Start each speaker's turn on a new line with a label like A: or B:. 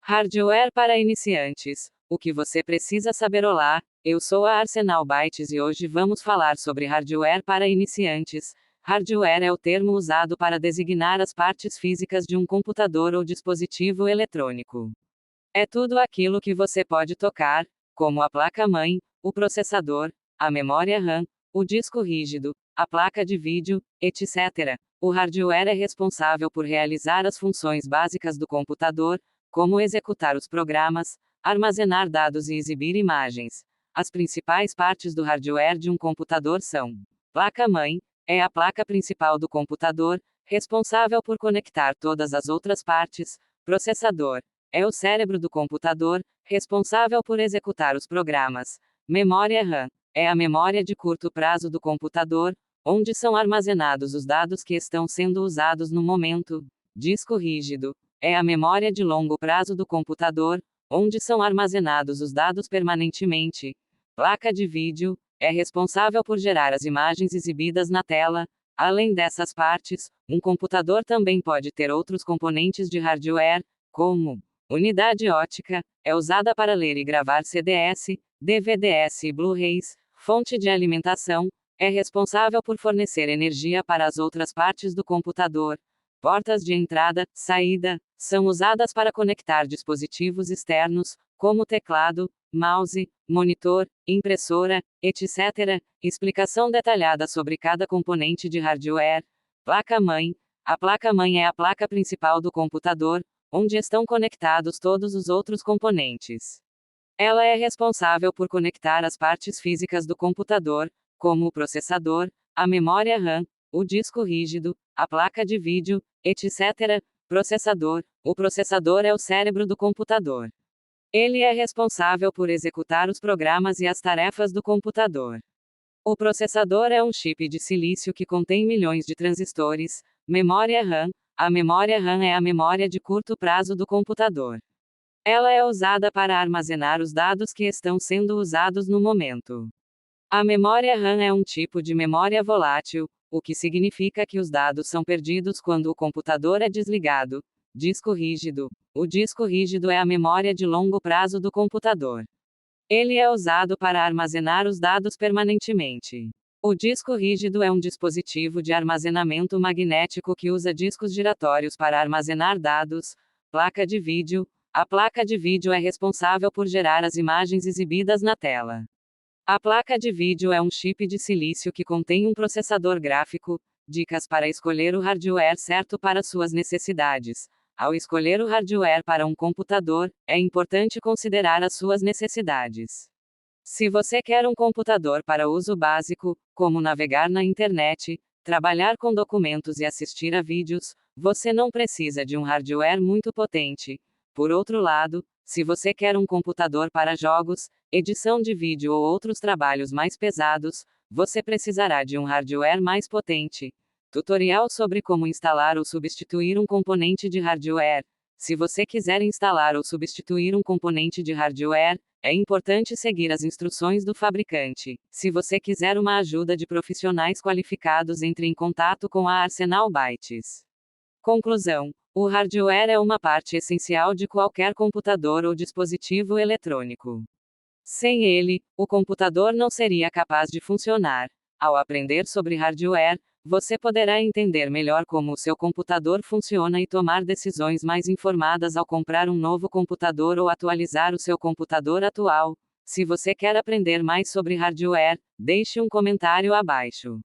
A: Hardware para iniciantes. O que você precisa saber? Olá, eu sou a Arsenal Bytes e hoje vamos falar sobre hardware para iniciantes. Hardware é o termo usado para designar as partes físicas de um computador ou dispositivo eletrônico. É tudo aquilo que você pode tocar, como a placa-mãe, o processador, a memória RAM, o disco rígido, a placa de vídeo, etc. O hardware é responsável por realizar as funções básicas do computador, como executar os programas, armazenar dados e exibir imagens. As principais partes do hardware de um computador são: placa-mãe, é a placa principal do computador, responsável por conectar todas as outras partes. Processador, é o cérebro do computador, responsável por executar os programas. Memória RAM, é a memória de curto prazo do computador, onde são armazenados os dados que estão sendo usados no momento. Disco rígido, é a memória de longo prazo do computador, onde são armazenados os dados permanentemente. Placa de vídeo, é responsável por gerar as imagens exibidas na tela. Além dessas partes, um computador também pode ter outros componentes de hardware, como unidade óptica, é usada para ler e gravar CDs, DVDs e Blu-rays. Fonte de alimentação, é responsável por fornecer energia para as outras partes do computador. Portas de entrada, saída, são usadas para conectar dispositivos externos, como teclado, mouse, monitor, impressora, etc. Explicação detalhada sobre cada componente de hardware. Placa-mãe. A placa-mãe é a placa principal do computador, onde estão conectados todos os outros componentes. Ela é responsável por conectar as partes físicas do computador, como o processador, a memória RAM, o disco rígido, a placa de vídeo, etc. Processador. O processador é o cérebro do computador. Ele é responsável por executar os programas e as tarefas do computador. O processador é um chip de silício que contém milhões de transistores. Memória RAM. A memória RAM é a memória de curto prazo do computador. Ela é usada para armazenar os dados que estão sendo usados no momento. A memória RAM é um tipo de memória volátil, o que significa que os dados são perdidos quando o computador é desligado. Disco rígido. O disco rígido é a memória de longo prazo do computador. Ele é usado para armazenar os dados permanentemente. O disco rígido é um dispositivo de armazenamento magnético que usa discos giratórios para armazenar dados. Placa de vídeo. A placa de vídeo é responsável por gerar as imagens exibidas na tela. A placa de vídeo é um chip de silício que contém um processador gráfico. Dicas para escolher o hardware certo para suas necessidades. Ao escolher o hardware para um computador, é importante considerar as suas necessidades. Se você quer um computador para uso básico, como navegar na internet, trabalhar com documentos e assistir a vídeos, você não precisa de um hardware muito potente. Por outro lado, se você quer um computador para jogos, edição de vídeo ou outros trabalhos mais pesados, você precisará de um hardware mais potente. Tutorial sobre como instalar ou substituir um componente de hardware. Se você quiser instalar ou substituir um componente de hardware, é importante seguir as instruções do fabricante. Se você quiser uma ajuda de profissionais qualificados, entre em contato com a Arsenal Bytes. Conclusão: o hardware é uma parte essencial de qualquer computador ou dispositivo eletrônico. Sem ele, o computador não seria capaz de funcionar. Ao aprender sobre hardware, você poderá entender melhor como o seu computador funciona e tomar decisões mais informadas ao comprar um novo computador ou atualizar o seu computador atual. Se você quer aprender mais sobre hardware, deixe um comentário abaixo.